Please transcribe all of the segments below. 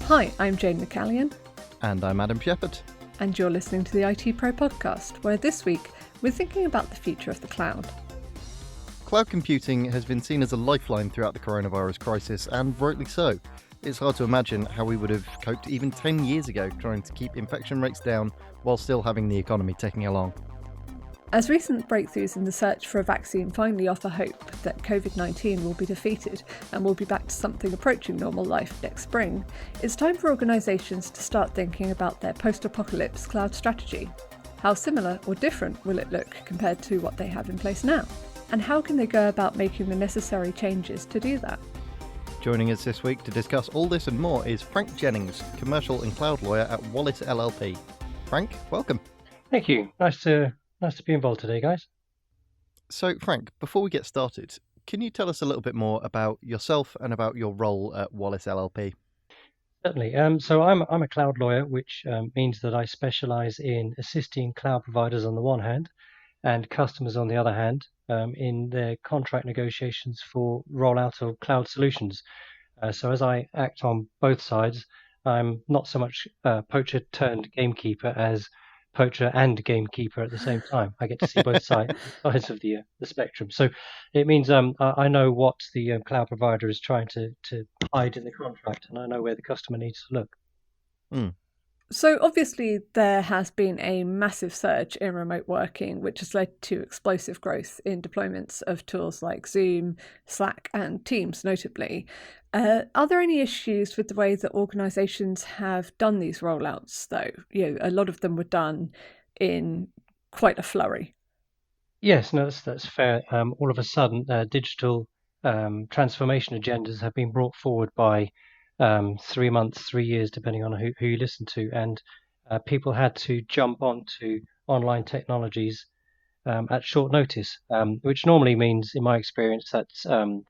Hi, I'm Jane McCallion. And I'm Adam Shepherd. And you're listening to the ITPro Podcast, where this week we're thinking about the future of the cloud. Cloud computing has been seen as a lifeline throughout the coronavirus crisis, and rightly so. It's hard to imagine how we would have coped even 10 years ago trying to keep infection rates down while still having the economy ticking along. As recent breakthroughs in the search for a vaccine finally offer hope that COVID-19 will be defeated and we'll be back to something approaching normal life next spring, it's time for organisations to start thinking about their post-apocalypse cloud strategy. How similar or different will it look compared to what they have in place now? And how can they go about making the necessary changes to do that? Joining us this week to discuss all this and more is Frank Jennings, commercial and cloud lawyer at Wallace LLP. Frank, welcome. Thank you. Nice to be involved today, guys. So, Frank, before we get started, can you tell us a little bit more about yourself and about your role at Wallace LLP? Certainly. So I'm a cloud lawyer, which means that I specialize in assisting cloud providers on the one hand and customers on the other hand in their contract negotiations for rollout of cloud solutions. So as I act on both sides, I'm not so much poacher turned gamekeeper as poacher and gamekeeper at the same time. I get to see both sides of the spectrum. So it means I know what the cloud provider is trying to hide in the contract, and I know where the customer needs to look. So obviously there has been a massive surge in remote working, which has led to explosive growth in deployments of tools like Zoom, Slack and Teams notably. Are there any issues with the way that organisations have done these rollouts though? A lot of them were done in quite a flurry. Yes, no, that's fair. All of a sudden digital transformation agendas have been brought forward by 3 months, 3 years, depending on who you listen to. And people had to jump onto online technologies at short notice, which normally means, in my experience, that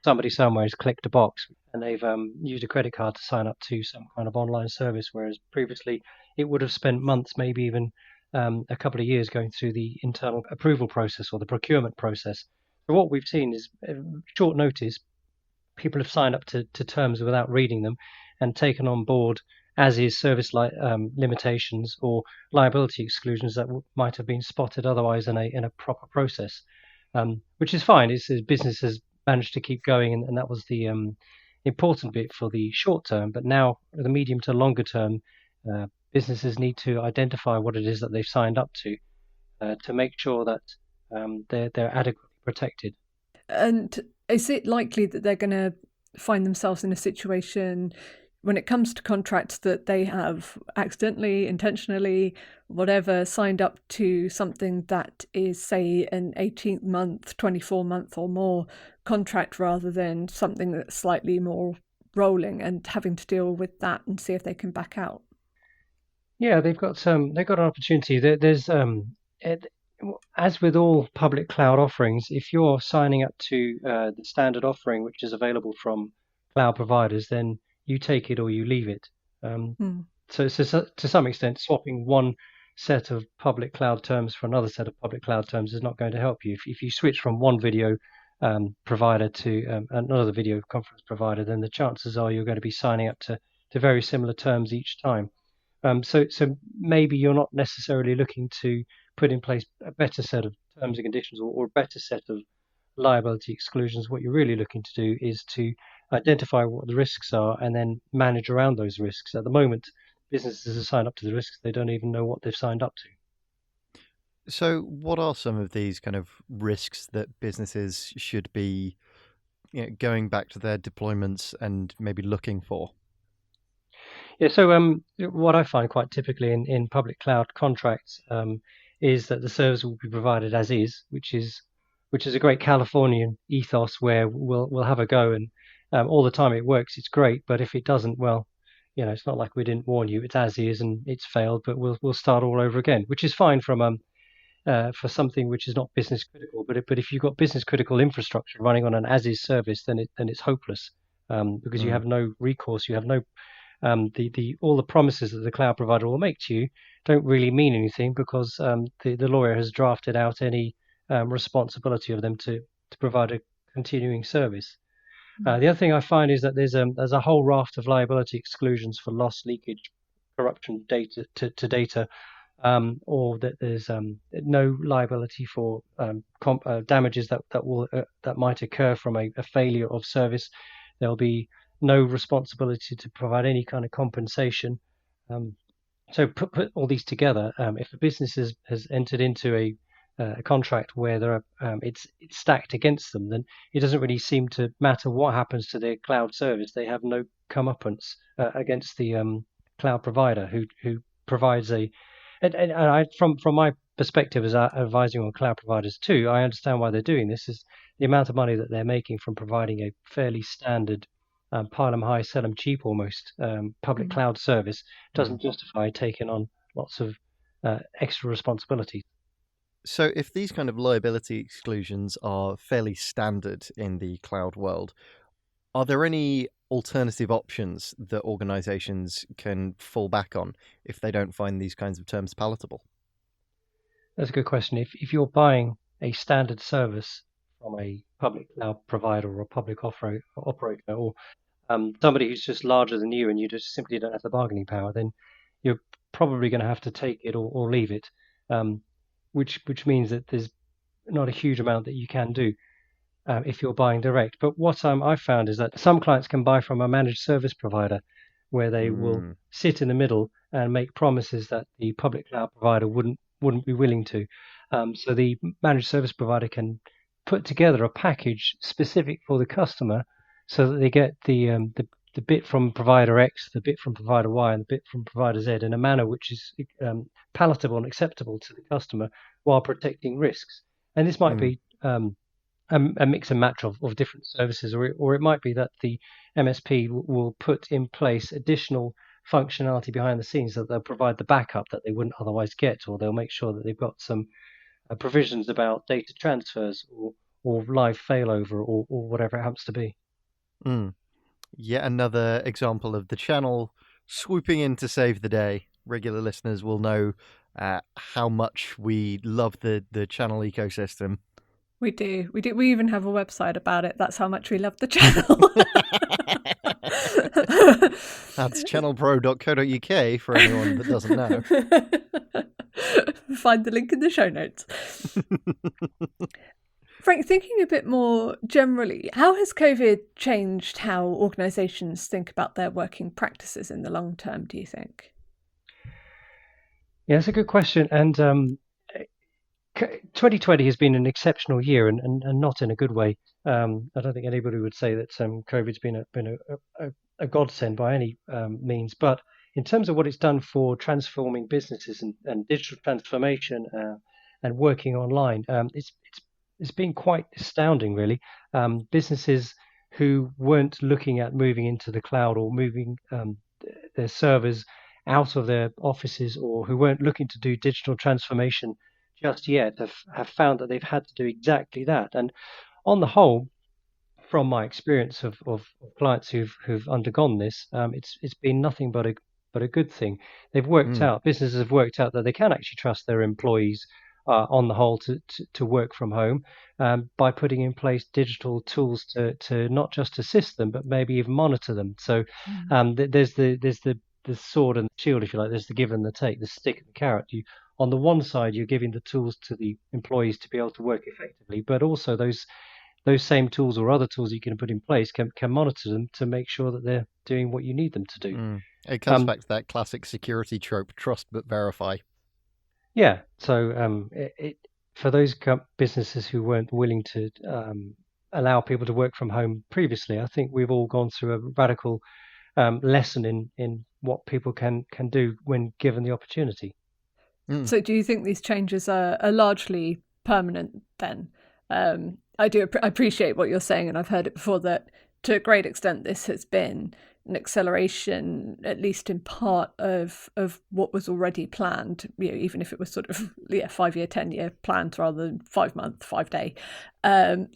somebody somewhere has clicked a box and they've used a credit card to sign up to some kind of online service, whereas previously it would have spent months, maybe even a couple of years going through the internal approval process or the procurement process. So what we've seen is short notice. People have signed up to terms without reading them and taken on board as-is service limitations or liability exclusions that might have been spotted otherwise in a proper process, which is fine. It's business has managed to keep going, and that was the important bit for the short term. But now, for the medium to longer term, businesses need to identify what it is that they've signed up to make sure that they're adequately protected. And is it likely that they're going to find themselves in a situation when it comes to contracts that they have accidentally, intentionally, whatever, signed up to something that is, say, an 18-month, 24-month or more contract rather than something that's slightly more rolling, and having to deal with that and see if they can back out? Yeah, they've got an opportunity. There's as with all public cloud offerings, if you're signing up to the standard offering, which is available from cloud providers, then you take it or you leave it. So to some extent, swapping one set of public cloud terms for another set of public cloud terms is not going to help you. If you switch from one video provider to another video conference provider, then the chances are you're going to be signing up to very similar terms each time. So maybe you're not necessarily looking to put in place a better set of terms and conditions or a better set of liability exclusions. What you're really looking to do is to identify what the risks are and then manage around those risks. At the moment, businesses have signed up to the risks. They don't even know what they've signed up to. So what are some of these kind of risks that businesses should be going back to their deployments and maybe looking for? Yeah, so what I find quite typically in public cloud contracts is that the service will be provided as is, which is a great Californian ethos where we'll have a go, and all the time it works, it's great. But if it doesn't, well, it's not like we didn't warn you. It's as is, and it's failed, but we'll start all over again, which is fine from for something which is not business critical. But if you've got business critical infrastructure running on an as is service, then it's hopeless because you have no recourse. You have no all the promises that the cloud provider will make to you don't really mean anything because the lawyer has drafted out any responsibility of them to provide a continuing service. The other thing I find is that there's a whole raft of liability exclusions for loss, leakage, corruption data to data, or that there's no liability for damages that might occur from a failure of service. There'll be no responsibility to provide any kind of compensation. So put all these together. If a business has entered into a contract where it's stacked against them, then it doesn't really seem to matter what happens to their cloud service. They have no comeuppance against the cloud provider who provides from my perspective as advising on cloud providers too, I understand why they're doing this. Is the amount of money that they're making from providing a fairly standard pile them high, sell them cheap almost public cloud service doesn't justify taking on lots of extra responsibilities. So if these kind of liability exclusions are fairly standard in the cloud world, are there any alternative options that organizations can fall back on if they don't find these kinds of terms palatable? That's a good question. If you're buying a standard service from a public cloud provider or a public operator or somebody who's just larger than you and you just simply don't have the bargaining power, then you're probably going to have to take it or leave it, which means that there's not a huge amount that you can do if you're buying direct. But what I've found is that some clients can buy from a managed service provider where they will sit in the middle and make promises that the public cloud provider wouldn't be willing to. So the managed service provider can put together a package specific for the customer so that they get the bit from provider X, the bit from provider Y, and the bit from provider Z in a manner which is palatable and acceptable to the customer while protecting risks. And this might be a mix and match of different services, or it might be that the MSP will put in place additional functionality behind the scenes that they'll provide the backup that they wouldn't otherwise get, or they'll make sure that they've got some provisions about data transfers or live failover or whatever it happens to be. Yet another example of the channel swooping in to save the day. Regular listeners will know how much we love the channel ecosystem. We do. We even have a website about it. That's how much we love the channel. That's channelpro.co.uk for anyone that doesn't know. Find the link in the show notes. Frank, thinking a bit more generally, how has COVID changed how organisations think about their working practices in the long term, do you think? Yeah, that's a good question. And 2020 has been an exceptional year and not in a good way. I don't think anybody would say that COVID's been a godsend by any means. But in terms of what it's done for transforming businesses and digital transformation and working online, it's been quite astounding, really. Businesses who weren't looking at moving into the cloud or moving their servers out of their offices, or who weren't looking to do digital transformation just yet, have found that they've had to do exactly that. And on the whole, from my experience of clients who've undergone this, it's been nothing but a good thing. They've worked out, businesses have worked out that they can actually trust their employees on the whole to work from home by putting in place digital tools to not just assist them, but maybe even monitor them. So there's the sword and the shield, if you like. There's the give and the take, the stick and the carrot. On the one side, you're giving the tools to the employees to be able to work effectively, but also those same tools or other tools you can put in place can monitor them to make sure that they're doing what you need them to do. It comes back to that classic security trope: trust but verify. Yeah. So for those businesses who weren't willing to allow people to work from home previously, I think we've all gone through a radical lesson in what people can do when given the opportunity. So do you think these changes are largely permanent then? I appreciate what you're saying, and I've heard it before, that to a great extent this has been an acceleration, at least in part, of what was already planned, even if it was sort of 5-year, 10-year plans rather than 5-month, 5-day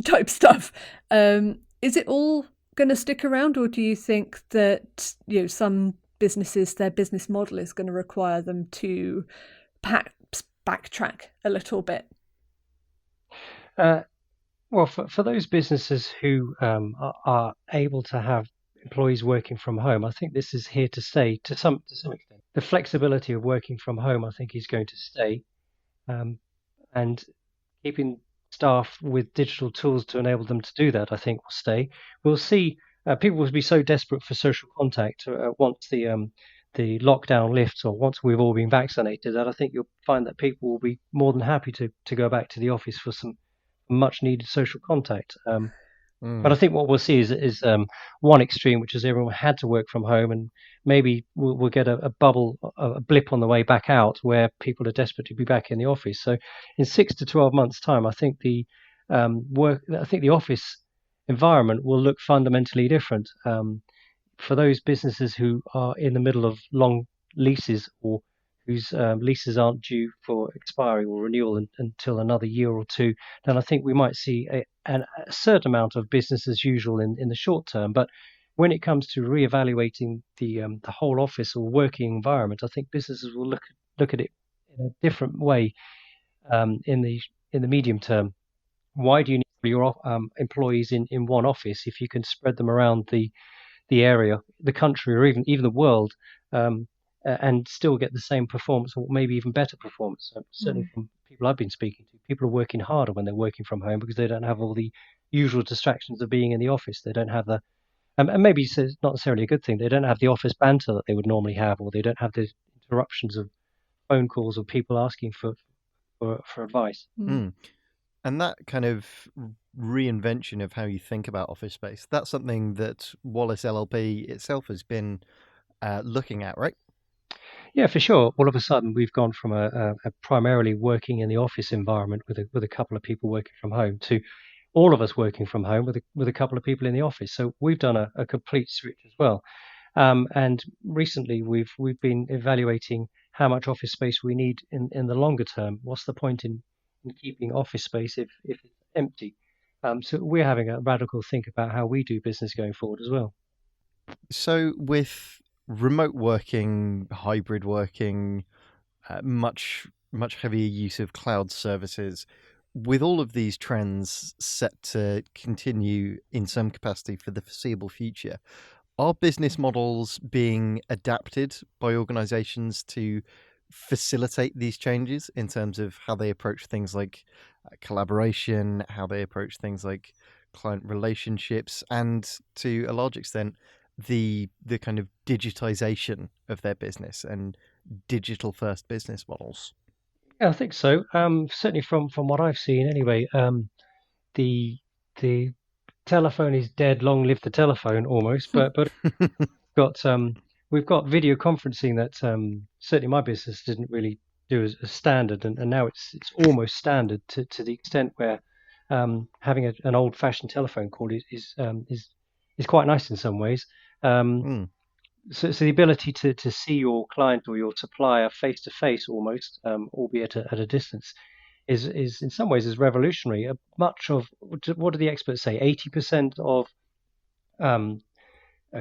type stuff. Is it all going to stick around, or do you think that some businesses, their business model is going to require them to perhaps backtrack a little bit? Well, for those businesses who are able to have employees working from home, I think this is here to stay to some extent. The flexibility of working from home, I think, is going to stay, um, and keeping staff with digital tools to enable them to do that, I think, will stay. We'll see. People will be so desperate for social contact once the lockdown lifts, or once we've all been vaccinated, that I think you'll find that people will be more than happy to go back to the office for some much needed social contact. But I think what we'll see is one extreme, which is everyone had to work from home, and maybe we'll get a bubble, a blip on the way back out, where people are desperate to be back in the office. So in 6 to 12 months' time, I think the office environment will look fundamentally different. For those businesses who are in the middle of long leases, or whose leases aren't due for expiry or renewal until another year or two, then I think we might see a certain amount of business as usual in the short term. But when it comes to reevaluating the whole office or working environment, I think businesses will look at it in a different way in the medium term. Why do you need your employees in one office if you can spread them around the area, the country, or even the world, and still get the same performance, or maybe even better performance? Certainly from people I've been speaking to, people are working harder when they're working from home because they don't have all the usual distractions of being in the office. They don't have the, and maybe it's not necessarily a good thing, they don't have the office banter that they would normally have, or they don't have the interruptions of phone calls or people asking for advice. And that kind of reinvention of how you think about office space, that's something that Wallace LLP itself has been looking at, right? Yeah, for sure. All of a sudden, we've gone from a primarily working in the office environment with a couple of people working from home to all of us working from home with a couple of people in the office. So we've done a complete switch as well. And recently, we've been evaluating how much office space we need in the longer term. What's the point in keeping office space if it's empty? So we're having a radical think about how we do business going forward as well. So with remote working, hybrid working, much heavier use of cloud services, with all of these trends set to continue in some capacity for the foreseeable future, are business models being adapted by organizations to facilitate these changes in terms of how they approach things like collaboration, how they approach things like client relationships, and to a large extent, the kind of digitization of their business and digital first business models? Yeah, I think so. Certainly from what I've seen anyway, the telephone is dead. Long live the telephone, almost. But we've got video conferencing that certainly my business didn't really do as standard, and now it's almost standard to the extent where having an old-fashioned telephone call is quite nice in some ways. So the ability to see your client or your supplier face to face, almost, albeit at a distance, is in some ways is revolutionary. Much of what do the experts say? 80% of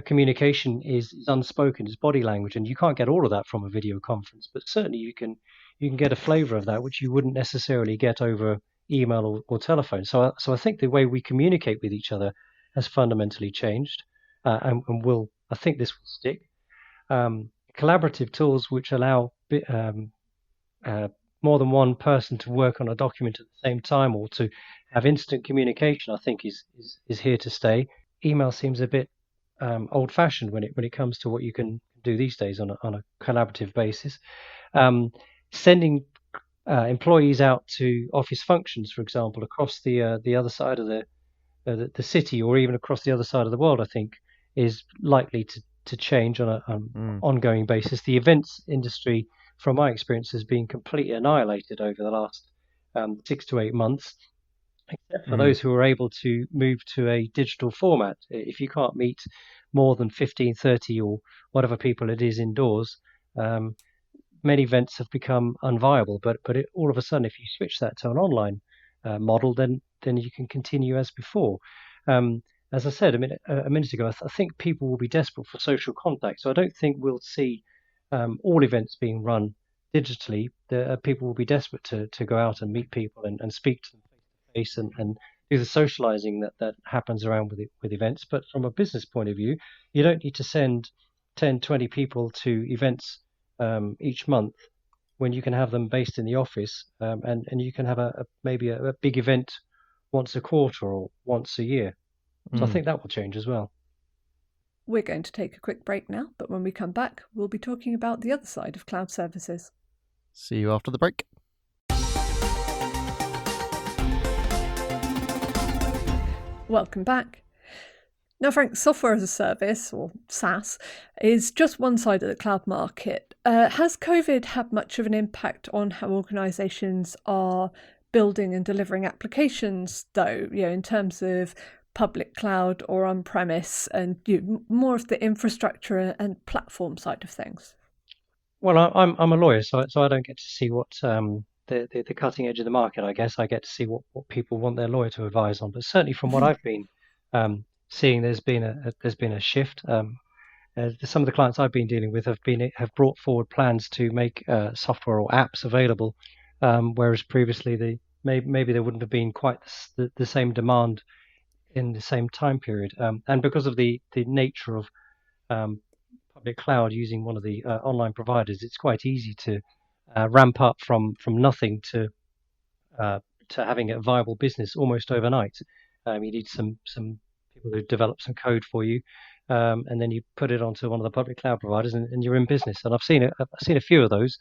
communication is unspoken, is body language, and you can't get all of that from a video conference. But certainly you can get a flavour of that, which you wouldn't necessarily get over email or telephone. So I think the way we communicate with each other has fundamentally changed, and will. I think this will stick. Collaborative tools which allow more than one person to work on a document at the same time, or to have instant communication, I think is here to stay. Email seems a bit old-fashioned when it comes to what you can do these days on a collaborative basis. Sending employees out to office functions, for example, across the other side of the city, or even across the other side of the world, I think is likely to change on an ongoing basis. The events industry, from my experience, has been completely annihilated over the last 6 to 8 months, except for those who are able to move to a digital format. If you can't meet more than 15, 30 or whatever people it is indoors, many events have become unviable. But all of a sudden, if you switch that to an online model, then you can continue as before. As I said a minute ago, I think people will be desperate for social contact. So I don't think we'll see all events being run digitally. People will be desperate to go out and meet people and speak to them face to face and do the socializing that happens around with events. But from a business point of view, you don't need to send 10, 20 people to events each month when you can have them based in the office, and you can have maybe a big event once a quarter or once a year. So I think that will change as well. We're going to take a quick break now, but when we come back, we'll be talking about the other side of cloud services. See you after the break. Welcome back. Now, Frank, software as a service, or SaaS, is just one side of the cloud market. Has COVID had much of an impact on how organisations are building and delivering applications, though, in terms of public cloud or on-premise, and more of the infrastructure and platform side of things? Well, I'm a lawyer, so I don't get to see what the cutting edge of the market. I guess I get to see what people want their lawyer to advise on. But certainly, from what I've been seeing, there's been a shift. Some of the clients I've been dealing with have brought forward plans to make software or apps available, whereas previously maybe there wouldn't have been quite the same demand in the same time period. And because of the nature of public cloud using one of the online providers, it's quite easy to ramp up from nothing to having a viable business almost overnight. You need some people who develop some code for you, and then you put it onto one of the public cloud providers, and you're in business. And I've seen a few of those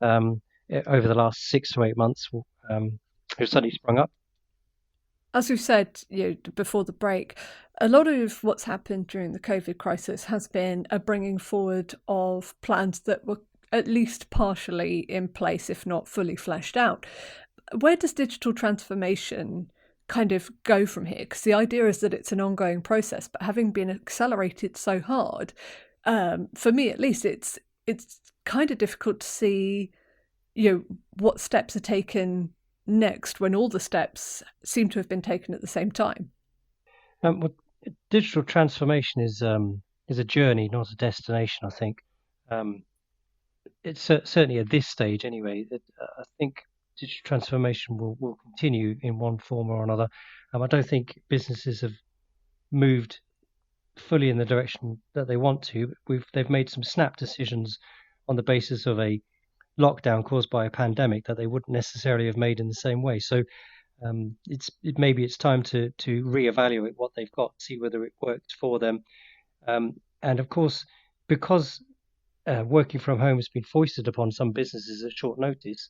over the last 6 to 8 months who've suddenly sprung up. As we've said before the break, a lot of what's happened during the COVID crisis has been a bringing forward of plans that were at least partially in place, if not fully fleshed out. Where does digital transformation kind of go from here? Because the idea is that it's an ongoing process, but having been accelerated so hard, for me at least, it's kind of difficult to see what steps are taken next when all the steps seem to have been taken at the same time. Well, digital transformation is a journey, not a destination, I think. It's certainly at this stage anyway. I think digital transformation will continue in one form or another. I don't think businesses have moved fully in the direction that they want to. They've made some snap decisions on the basis of a lockdown caused by a pandemic that they wouldn't necessarily have made in the same way. So maybe it's time to reevaluate what they've got, see whether it works for them. And of course, because working from home has been foisted upon some businesses at short notice,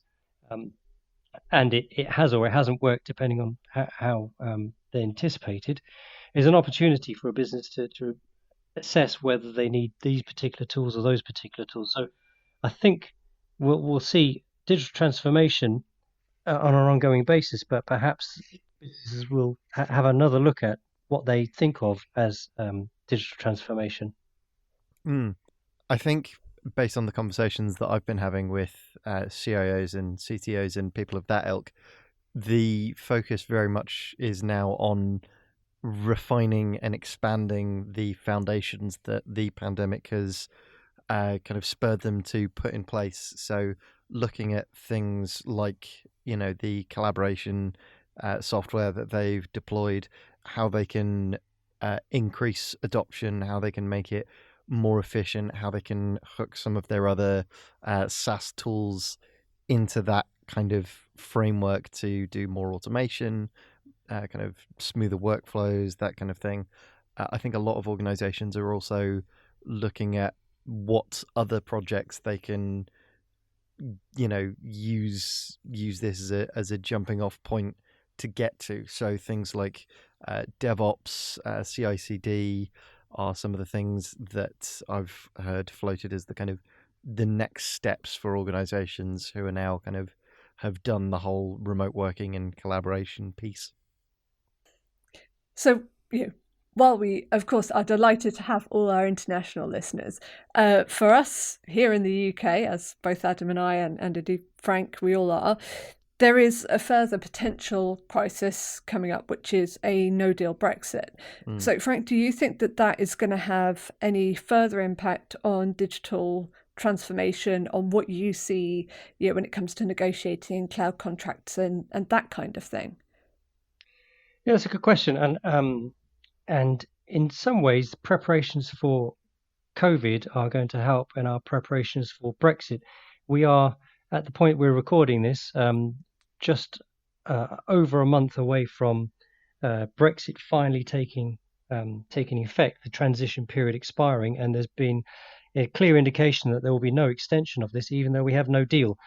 and it has or it hasn't worked depending on how they anticipated, is an opportunity for a business to assess whether they need these particular tools or those particular tools. So I think we'll see digital transformation on an ongoing basis, but perhaps businesses will have another look at what they think of as digital transformation. I think based on the conversations that I've been having with CIOs and CTOs and people of that ilk, the focus very much is now on refining and expanding the foundations that the pandemic has kind of spurred them to put in place. So looking at things like, the collaboration software that they've deployed, how they can increase adoption, how they can make it more efficient, how they can hook some of their other SaaS tools into that kind of framework to do more automation, kind of smoother workflows, that kind of thing. I think a lot of organizations are also looking at what other projects they can use this as a jumping off point to get to. So things like DevOps, CI/CD are some of the things that I've heard floated as the kind of the next steps for organizations who are now kind of have done the whole remote working and collaboration piece. So while we, of course, are delighted to have all our international listeners, for us here in the UK, as both Adam and I, and indeed Frank, we all are, there is a further potential crisis coming up, which is a no-deal Brexit. So, Frank, do you think that is going to have any further impact on digital transformation, on what you see when it comes to negotiating cloud contracts and that kind of thing? Yeah, that's a good question, and in some ways, preparations for COVID are going to help in our preparations for Brexit. We are at the point we're recording this, just over a month away from Brexit finally taking effect, the transition period expiring, and there's been a clear indication that there will be no extension of this, even though we have no deal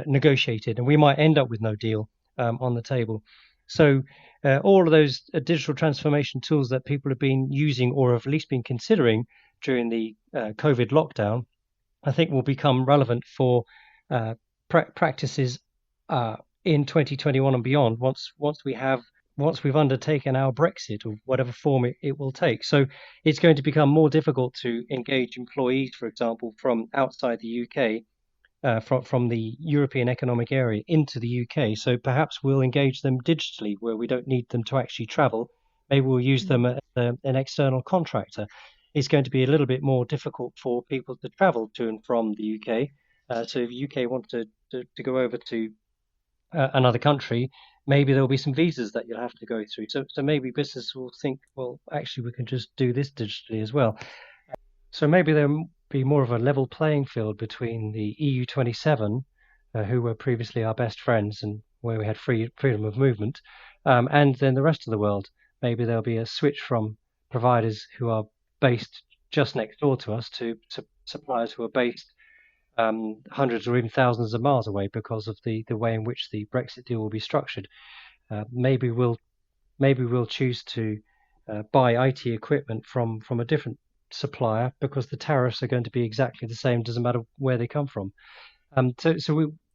negotiated, and we might end up with no deal on the table. So all of those digital transformation tools that people have been using or have at least been considering during the COVID lockdown, I think will become relevant for practices in 2021 and beyond once we've undertaken our Brexit or whatever form it will take. So it's going to become more difficult to engage employees, for example, from outside the UK, from the European Economic Area into the UK. So perhaps we'll engage them digitally where we don't need them to actually travel. Maybe we'll use them as an external contractor. It's going to be a little bit more difficult for people to travel to and from the UK. So if the UK want to go over to another country, maybe there'll be some visas that you'll have to go through. So maybe business will think, well, actually, we can just do this digitally as well. So maybe there'll be more of a level playing field between the EU 27, who were previously our best friends and where we had freedom of movement, and then the rest of the world. Maybe there'll be a switch from providers who are based just next door to us to suppliers who are based hundreds or even thousands of miles away because of the way in which the Brexit deal will be structured. Maybe we'll choose to buy IT equipment from a different supplier because the tariffs are going to be exactly the same. Doesn't matter where they come from.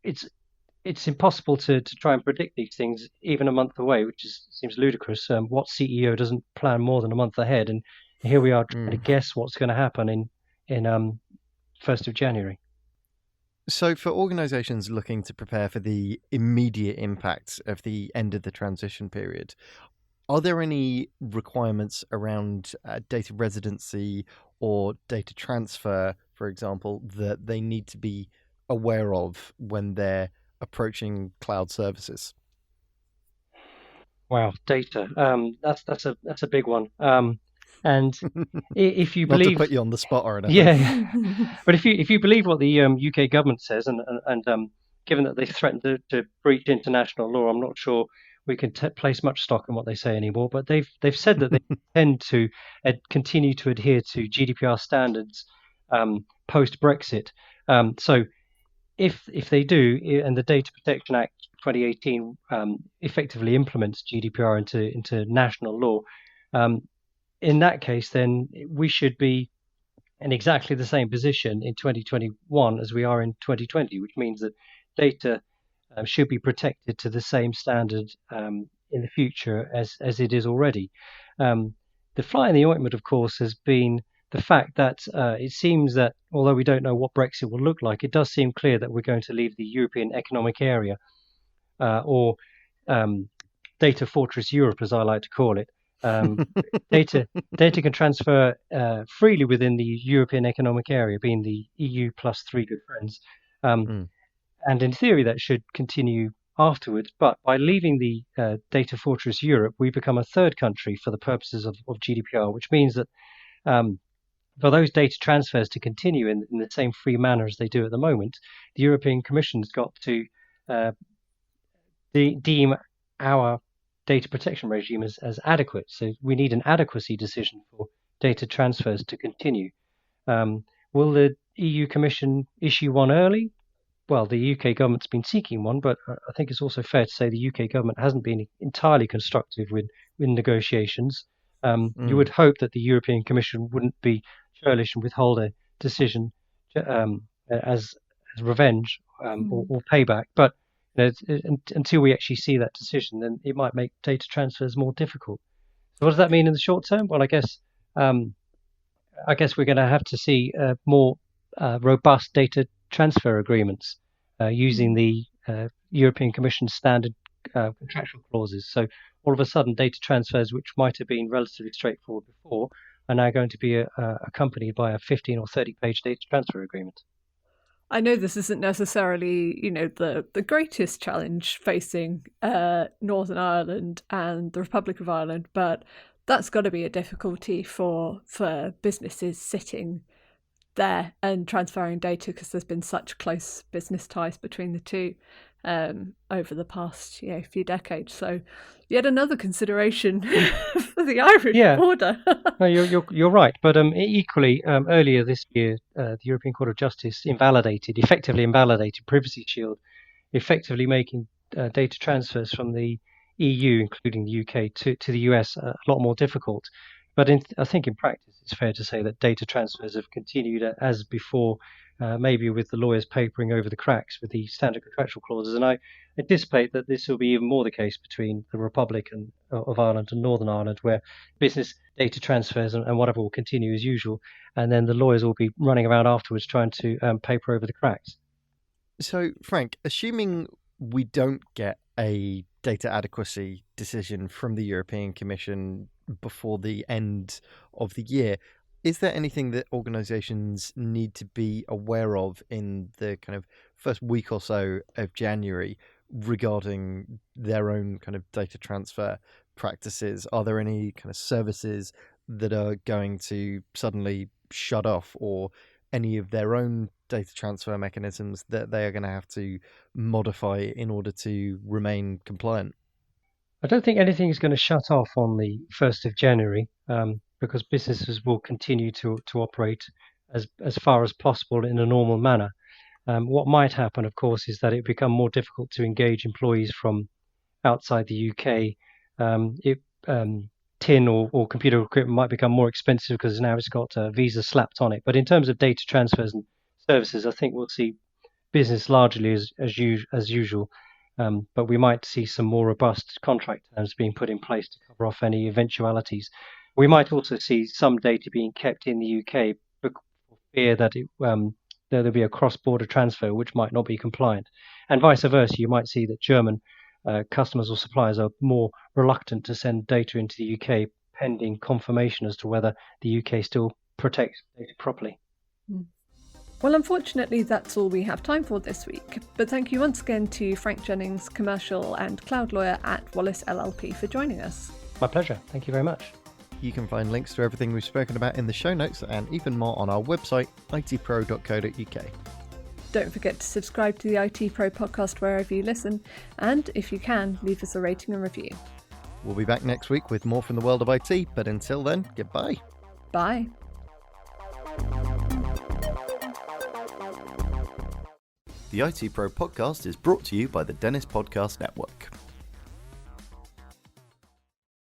It's impossible to try and predict these things even a month away, which seems ludicrous. What CEO doesn't plan more than a month ahead? And here we are trying to guess what's going to happen in 1st of January. So for organisations looking to prepare for the immediate impact of the end of the transition period, are there any requirements around data residency or data transfer, for example, that they need to be aware of when they're approaching cloud services? Wow, data. That's a big one. And if you Not believe, to put you on the spot or anything. yeah, but if you believe what the UK government says, and given that they threatened to breach international law, I'm not sure we can place much stock in what they say anymore. But they've said that they intend to continue to adhere to GDPR standards post Brexit. So if they do, and the Data Protection Act 2018 effectively implements GDPR into national law, in that case, then we should be in exactly the same position in 2021 as we are in 2020, which means that data should be protected to the same standard in the future as it is already. The fly in the ointment, of course, has been the fact that it seems that although we don't know what Brexit will look like, it does seem clear that we're going to leave the European Economic Area, or Data Fortress Europe, as I like to call it. Data can transfer freely within the European Economic Area, being the EU plus 3 good friends. And in theory, that should continue afterwards. But by leaving the Data Fortress Europe, we become a third country for the purposes of GDPR, which means that for those data transfers to continue in the same free manner as they do at the moment, the European Commission's got to deem our data protection regime as adequate. So we need an adequacy decision for data transfers to continue. Will the EU Commission issue one early? Well, the UK government's been seeking one, but I think it's also fair to say the UK government hasn't been entirely constructive with negotiations. You would hope that the European Commission wouldn't be churlish and withhold a decision as revenge or payback. But until we actually see that decision, then it might make data transfers more difficult. So what does that mean in the short term? Well, I guess we're going to have to see more robust data transfer agreements using the European Commission standard contractual clauses. So all of a sudden, data transfers, which might have been relatively straightforward before, are now going to be accompanied by a 15 or 30-page data transfer agreement. I know this isn't necessarily, the greatest challenge facing Northern Ireland and the Republic of Ireland, but that's got to be a difficulty for businesses sitting there and transferring data, because there's been such close business ties between the two over the past few decades. So yet another consideration for the Irish border. No, you're right. But equally, earlier this year, the European Court of Justice effectively invalidated Privacy Shield, effectively making data transfers from the EU, including the UK, to the US a lot more difficult. But I think in practice, it's fair to say that data transfers have continued as before, maybe with the lawyers papering over the cracks with the standard contractual clauses. And I anticipate that this will be even more the case between the Republic of Ireland and Northern Ireland, where business data transfers and whatever will continue as usual. And then the lawyers will be running around afterwards trying to paper over the cracks. So, Frank, assuming we don't get a data adequacy decision from the European Commission before the end of the year, is there anything that organisations need to be aware of in the kind of first week or so of January regarding their own kind of data transfer practices? Are there any kind of services that are going to suddenly shut off, or any of their own data transfer mechanisms that they are going to have to modify in order to remain compliant? I don't think anything is going to shut off on the 1st of January, because businesses will continue to operate as far as possible in a normal manner. What might happen, of course, is that it become more difficult to engage employees from outside the UK. Tin or computer equipment might become more expensive because now it's got a visa slapped on it. But in terms of data transfers and services, I think we'll see business largely as usual. But we might see some more robust contract terms being put in place to cover off any eventualities. We might also see some data being kept in the UK for fear that there'll be a cross-border transfer which might not be compliant. And vice versa, you might see that German customers or suppliers are more reluctant to send data into the UK pending confirmation as to whether the UK still protects data properly. Well, unfortunately, that's all we have time for this week. But thank you once again to Frank Jennings, commercial and cloud lawyer at Wallace LLP, for joining us. My pleasure. Thank you very much. You can find links to everything we've spoken about in the show notes and even more on our website, itpro.co.uk. Don't forget to subscribe to the ITPro podcast wherever you listen, and if you can, leave us a rating and review. We'll be back next week with more from the world of IT, but until then, goodbye. Bye. The ITPro Podcast is brought to you by the Dennis Podcast Network.